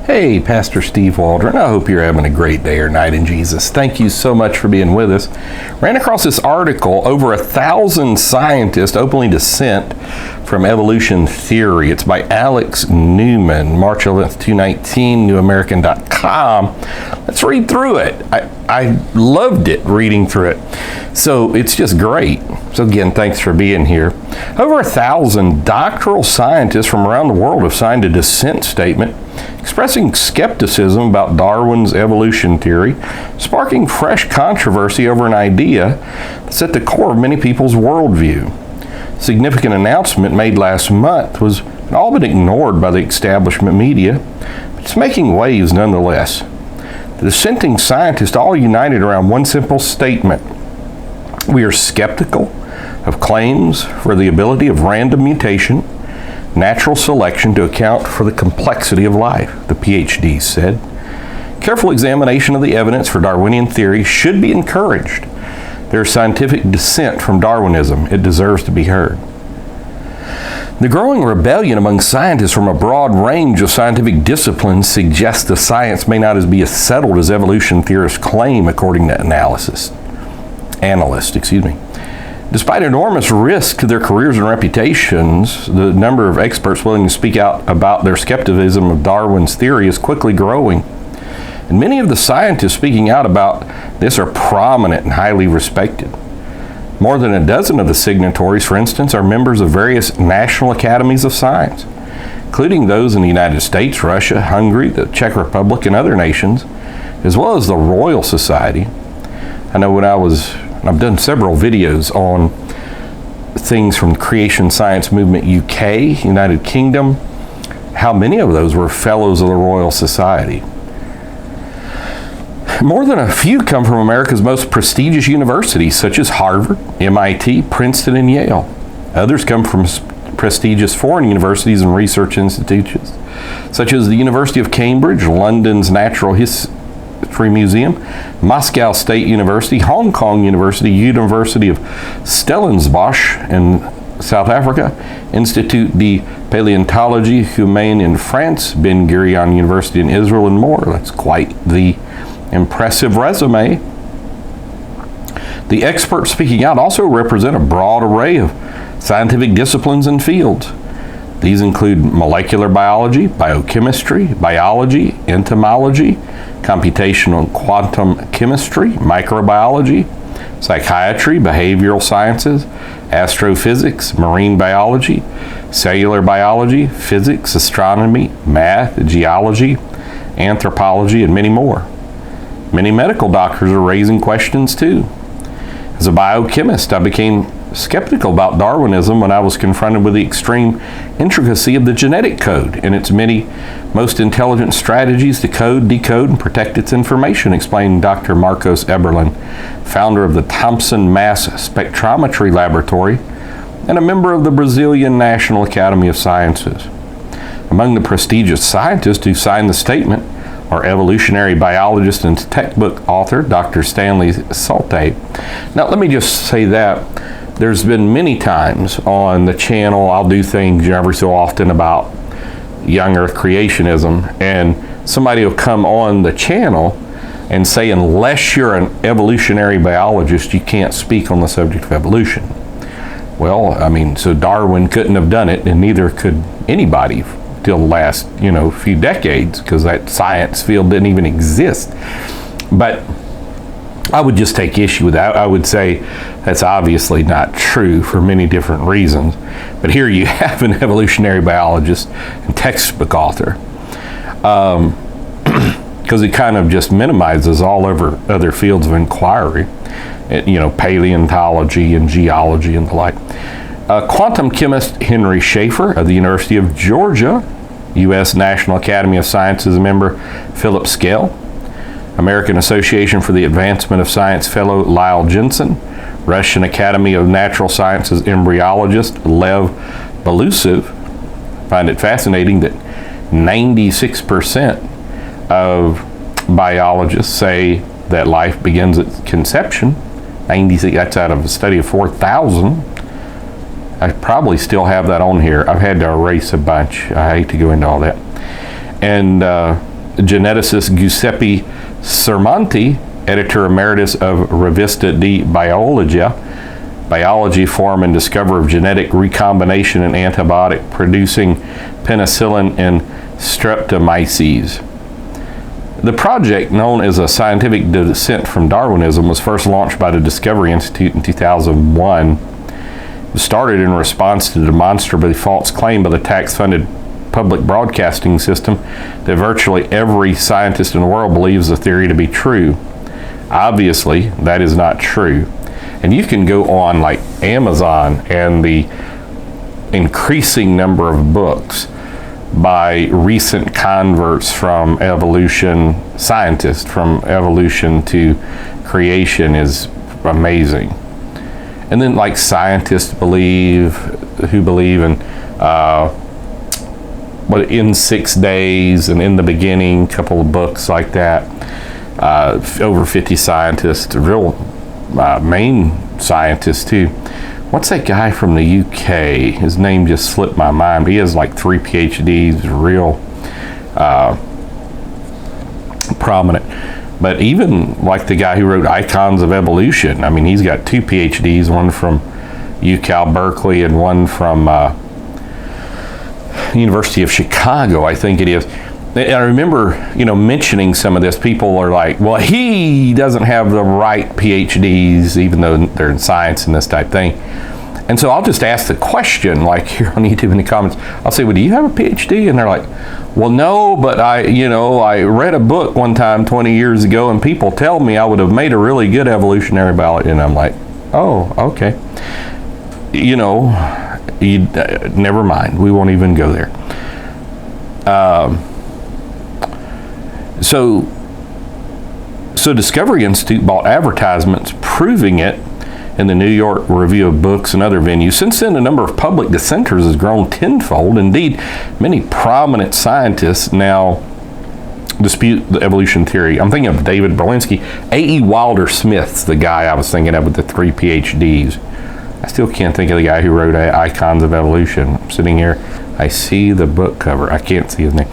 Hey, Pastor Steve Waldron. I hope you're having a great day or night in Jesus. Thank you so much for being with us. Ran across this article, over 1,000 scientists openly dissent from evolution theory. It's by Alex Newman, March 11th, 2019, newamerican.com. Let's read through it. I loved it, reading through it. So it's just great. So again, thanks for being here. Over 1,000 doctoral scientists from around the world have signed a dissent statement expressing skepticism about Darwin's evolution theory, sparking fresh controversy over an idea that's at the core of many people's worldview. A significant announcement made last month was all but ignored by the establishment media, but it's making waves nonetheless. The dissenting scientists all united around one simple statement: we are skeptical of claims for the ability of random mutation, natural selection to account for the complexity of life, the PhDs said. Careful examination of the evidence for Darwinian theory should be encouraged. There is scientific dissent from Darwinism. It deserves to be heard. The growing rebellion among scientists from a broad range of scientific disciplines suggests the science may not be as settled as evolution theorists claim, according to analysts. Despite enormous risk to their careers and reputations, the number of experts willing to speak out about their skepticism of Darwin's theory is quickly growing. And many of the scientists speaking out about this are prominent and highly respected. More than a dozen of the signatories, for instance, are members of various national academies of science, including those in the United States, Russia, Hungary, the Czech Republic, and other nations, as well as the Royal Society. I know I've done several videos on things from Creation Science Movement UK, United Kingdom, how many of those were fellows of the Royal Society. More than a few come from America's most prestigious universities, such as Harvard, MIT, Princeton, and Yale. Others come from prestigious foreign universities and research institutions, such as the University of Cambridge, London's Natural History Museum, Moscow State University, Hong Kong University, University of Stellenbosch in South Africa, Institut de Paléontologie Humaine in France, Ben Gurion University in Israel, and more. That's quite the impressive resume. The experts speaking out also represent a broad array of scientific disciplines and fields. These include molecular biology, biochemistry, biology, entomology, computational quantum chemistry, microbiology, psychiatry, behavioral sciences, astrophysics, marine biology, cellular biology, physics, astronomy, math, geology, anthropology, and many more. Many medical doctors are raising questions too. As a biochemist, I became skeptical about Darwinism when I was confronted with the extreme intricacy of the genetic code and its many most intelligent strategies to code, decode, and protect its information, explained Dr. Marcos Eberlin, founder of the Thomson Mass Spectrometry Laboratory and a member of the Brazilian National Academy of Sciences. Among the prestigious scientists who signed the statement are evolutionary biologist and textbook author Dr. Stanley Salte. Now, let me just say that there's been many times on the channel, I'll do things every so often about young earth creationism, and somebody will come on the channel and say, unless you're an evolutionary biologist, you can't speak on the subject of evolution. Well, so Darwin couldn't have done it, and neither could anybody till the last, few decades, because that science field didn't even exist. But I would just take issue with that. I would say that's obviously not true for many different reasons. But here you have an evolutionary biologist and textbook author, because it kind of just minimizes all over other fields of inquiry, paleontology and geology and the like. Quantum chemist Henry Schaefer of the University of Georgia, U.S. National Academy of Sciences member Philip Skell, American Association for the Advancement of Science fellow Lyle Jensen, Russian Academy of Natural Sciences embryologist Lev Belusev. Find it fascinating that 96% of biologists say that life begins at conception. 96, that's out of a study of 4,000. I probably still have that on here. I've had to erase a bunch. I hate to go into all that. And geneticist Giuseppe Sermonti, editor emeritus of Revista di Biologia, Biology, Form, and Discovery of Genetic Recombination in Antibiotic Producing Penicillin in Streptomyces. The project, known as a scientific dissent from Darwinism, was first launched by the Discovery Institute in 2001. It was started in response to the demonstrably false claim by the tax-funded public broadcasting system that virtually every scientist in the world believes the theory to be true. Obviously, that is not true. And you can go on like Amazon and the increasing number of books by recent converts from evolution scientists, from evolution to creation, is amazing. And then like scientists who believe in in 6 days and in the beginning, a couple of books like that. Over 50 scientists, real main scientists too. What's that guy from the UK? His name just slipped my mind. He has like 3 PhDs, real prominent. But even like the guy who wrote Icons of Evolution, I mean, he's got 2 PhDs, one from UCal Berkeley and one from University of Chicago, I think it is. I remember, mentioning some of this. People are like, well, he doesn't have the right PhDs, even though they're in science and this type thing. And so I'll just ask the question, like here on YouTube in the comments. I'll say, well, do you have a PhD? And they're like, well, no, but I read a book one time 20 years ago, and people tell me I would have made a really good evolutionary biologist. And I'm like, oh, okay. Never mind. We won't even go there. So Discovery Institute bought advertisements proving it in the New York Review of Books and other venues. Since then, the number of public dissenters has grown tenfold. Indeed, many prominent scientists now dispute the evolution theory. I'm thinking of David Berlinski. A.E. Wilder Smith's the guy I was thinking of with the 3 PhDs. I still can't think of the guy who wrote Icons of Evolution. I'm sitting here. I see the book cover. I can't see his name.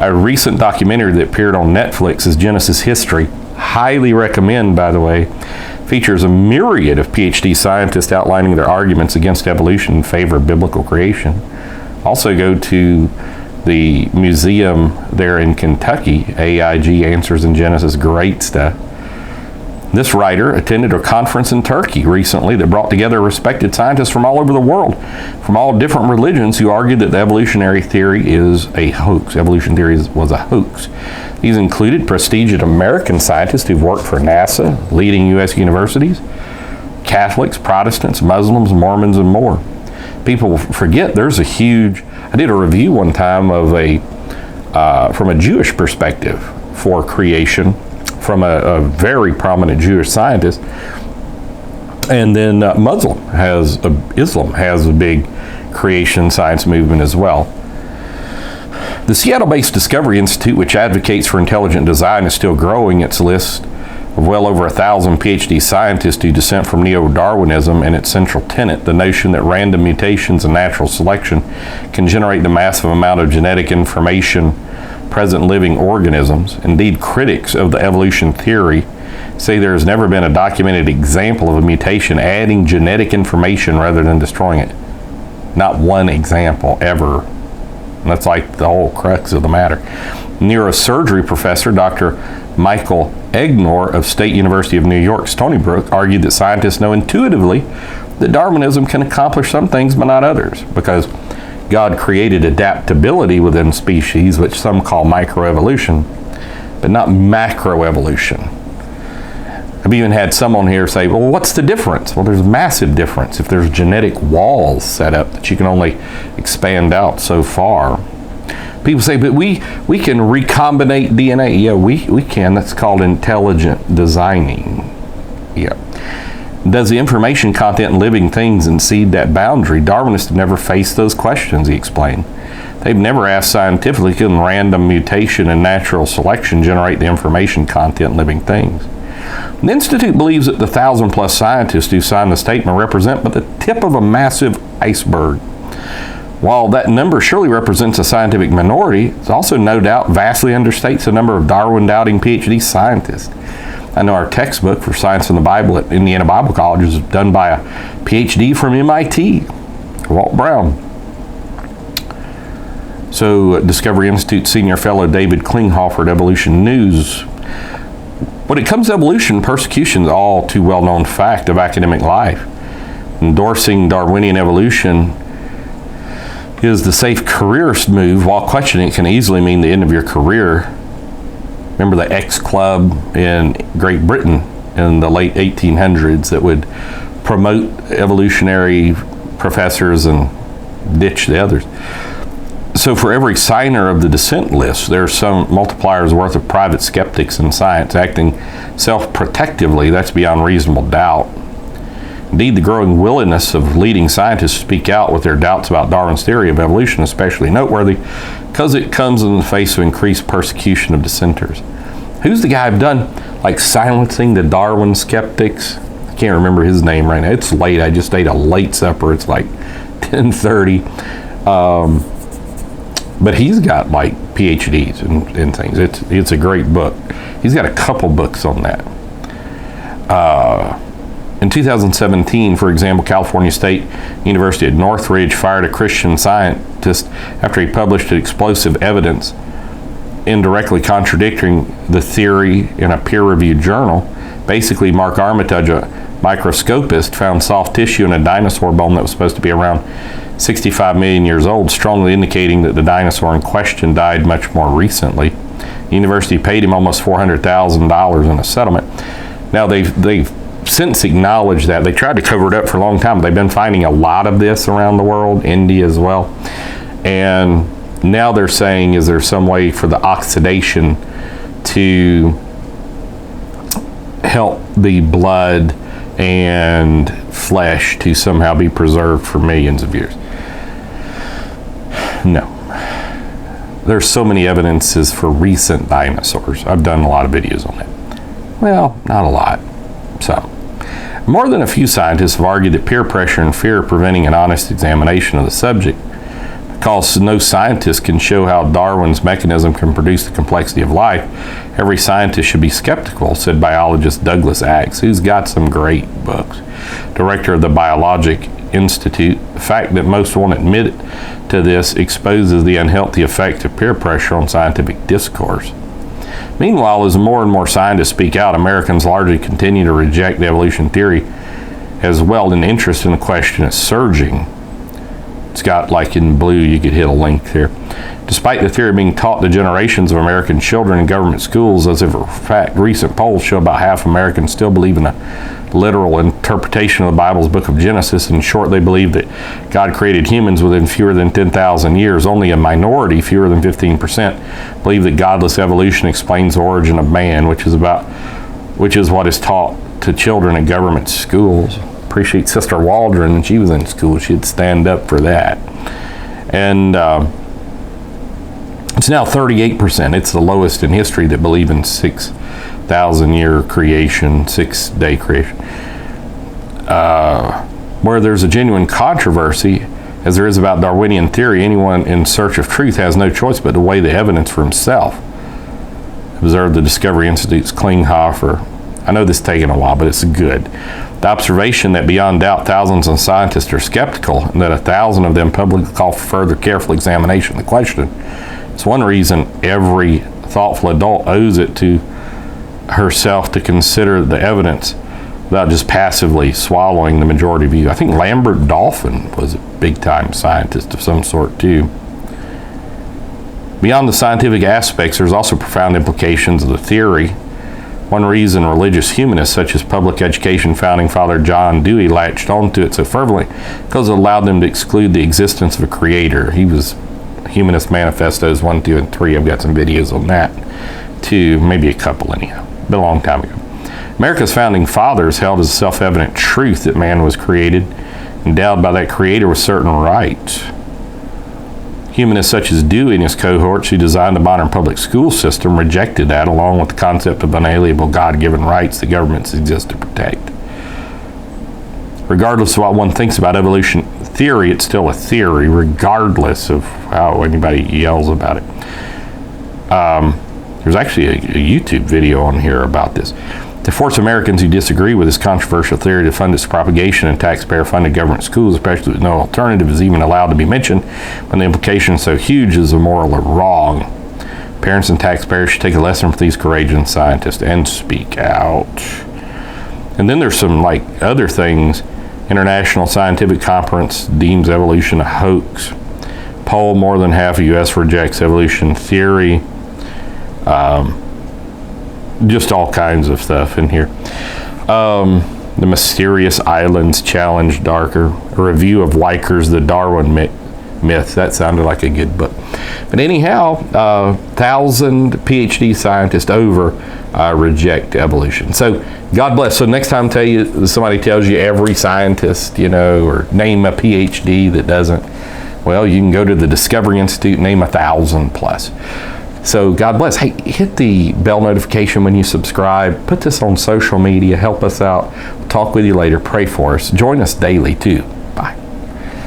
A recent documentary that appeared on Netflix is Genesis History. Highly recommend, by the way. Features a myriad of PhD scientists outlining their arguments against evolution in favor of biblical creation. Also go to the museum there in Kentucky, AIG Answers in Genesis. Great stuff. This writer attended a conference in Turkey recently that brought together respected scientists from all over the world, from all different religions, who argued that the evolutionary theory is a hoax. Evolution theory was a hoax. These included prestigious American scientists who've worked for NASA, leading U.S. universities, Catholics, Protestants, Muslims, Mormons, and more. People forget there's a huge... I did a review one time of from a Jewish perspective for creation, from a very prominent Jewish scientist. And then Islam has a big creation science movement as well. The Seattle-based Discovery Institute, which advocates for intelligent design, is still growing its list of well over 1,000 PhD scientists who dissent from neo-Darwinism and its central tenet, the notion that random mutations and natural selection can generate the massive amount of genetic information present in living organisms. Indeed, critics of the evolution theory say there has never been a documented example of a mutation adding genetic information rather than destroying it. Not one example ever. And that's like the whole crux of the matter. Neurosurgery professor Dr. Michael Egnor of State University of New York's Stony Brook argued that scientists know intuitively that Darwinism can accomplish some things but not others, because God created adaptability within species, which some call microevolution, but not macroevolution. I've even had someone here say, well, what's the difference? Well, there's a massive difference if there's genetic walls set up that you can only expand out so far. People say, but we can recombinate DNA. Yeah, we can. That's called intelligent designing. Yeah. Does the information content in living things exceed that boundary? Darwinists have never faced those questions, he explained. They've never asked scientifically, can random mutation and natural selection generate the information content in living things? The Institute believes that the 1,000-plus scientists who signed the statement represent but the tip of a massive iceberg. While that number surely represents a scientific minority, it's also no doubt vastly understates the number of Darwin-doubting PhD scientists. I know our textbook for Science in the Bible at Indiana Bible College is done by a PhD from MIT, Walt Brown. So, Discovery Institute Senior Fellow David Klinghoffer at Evolution News. When it comes to evolution, persecution is all too well-known fact of academic life. Endorsing Darwinian evolution is the safe careerist move, while questioning it can easily mean the end of your career. Remember the X Club in Great Britain in the late 1800s that would promote evolutionary professors and ditch the others. So for every signer of the Dissent list, there's some multipliers worth of private skeptics in science acting self-protectively. That's beyond reasonable doubt. Indeed, the growing willingness of leading scientists to speak out with their doubts about Darwin's theory of evolution is especially noteworthy because it comes in the face of increased persecution of dissenters. Who's the guy I've done, like, silencing the Darwin skeptics? I can't remember his name right now. It's late. I just ate a late supper. It's like 10:30. But he's got, like, PhDs and things. It's a great book. He's got a couple books on that. In 2017, for example, California State University at Northridge fired a Christian scientist after he published explosive evidence indirectly contradicting the theory in a peer-reviewed journal. Basically, Mark Armitage, a microscopist, found soft tissue in a dinosaur bone that was supposed to be around 65 million years old, strongly indicating that the dinosaur in question died much more recently. The university paid him almost $400,000 in a settlement. Now, they've since acknowledged that. They tried to cover it up for a long time. They've been finding a lot of this around the world, India as well. And now they're saying, is there some way for the oxidation to help the blood and flesh to somehow be preserved for millions of years? No. There's so many evidences for recent dinosaurs. I've done a lot of videos on that. Well, not a lot. So, more than a few scientists have argued that peer pressure and fear are preventing an honest examination of the subject. Because no scientist can show how Darwin's mechanism can produce the complexity of life, every scientist should be skeptical, said biologist Douglas Axe, who's got some great books. Director of the Biologic Institute, the fact that most won't admit to this exposes the unhealthy effect of peer pressure on scientific discourse. Meanwhile, as more and more scientists speak out, Americans largely continue to reject the evolution theory as well, and interest in the question is surging. It's got, like in blue, you could hit a link there. Despite the theory being taught to generations of American children in government schools, as a fact, recent polls show about half Americans still believe in a literal interpretation of the Bible's book of Genesis. In short, they believe that God created humans within fewer than 10,000 years. Only a minority, fewer than 15%, believe that godless evolution explains the origin of man, which is what is taught to children in government schools. Appreciate Sister Waldron, when she was in school, she'd stand up for that. And it's now 38%. It's the lowest in history that believe in 6,000-year creation, 6-day creation. Where there's a genuine controversy, as there is about Darwinian theory, anyone in search of truth has no choice but to weigh the evidence for himself. Observe the Discovery Institute's Klinghoffer. I know this is taking a while, but it's good. The observation that beyond doubt thousands of scientists are skeptical and that 1,000 of them publicly call for further careful examination of the question. It's one reason every thoughtful adult owes it to herself to consider the evidence without just passively swallowing the majority view. I think Lambert Dolphin was a big-time scientist of some sort too. Beyond the scientific aspects, there's also profound implications of the theory. One reason religious humanists such as public education founding father John Dewey latched onto it so fervently because it allowed them to exclude the existence of a creator. He was Humanist Manifestos 1, 2, and 3. I've got some videos on that too, maybe a couple anyhow. Been a long time ago. America's founding fathers held as a self-evident truth that man was created, endowed by that creator with certain rights. Humanists such as Dewey and his cohorts who designed the modern public school system rejected that, along with the concept of unalienable God-given rights that governments exist to protect. Regardless of what one thinks about evolution theory, it's still a theory, regardless of how anybody yells about it. There's actually a YouTube video on here about this. To force Americans who disagree with this controversial theory to fund its propagation in taxpayer-funded government schools, especially with no alternative, is even allowed to be mentioned when the implication is so huge is immoral or wrong. Parents and taxpayers should take a lesson from these courageous scientists and speak out. And then there's some like other things. International Scientific Conference deems evolution a hoax. Poll, more than half of U.S. rejects evolution theory. Just all kinds of stuff in here. The Mysterious Islands Challenge Darker. A review of Weiker's The Darwin Myth. That sounded like a good book. But anyhow, 1,000 PhD scientists over reject evolution. So God bless. So next time somebody tells you every scientist, or name a PhD that doesn't, well, you can go to the Discovery Institute and name 1,000 plus. So God bless. Hey, hit the bell notification when you subscribe. Put this on social media. Help us out. Talk with you later. Pray for us. Join us daily too.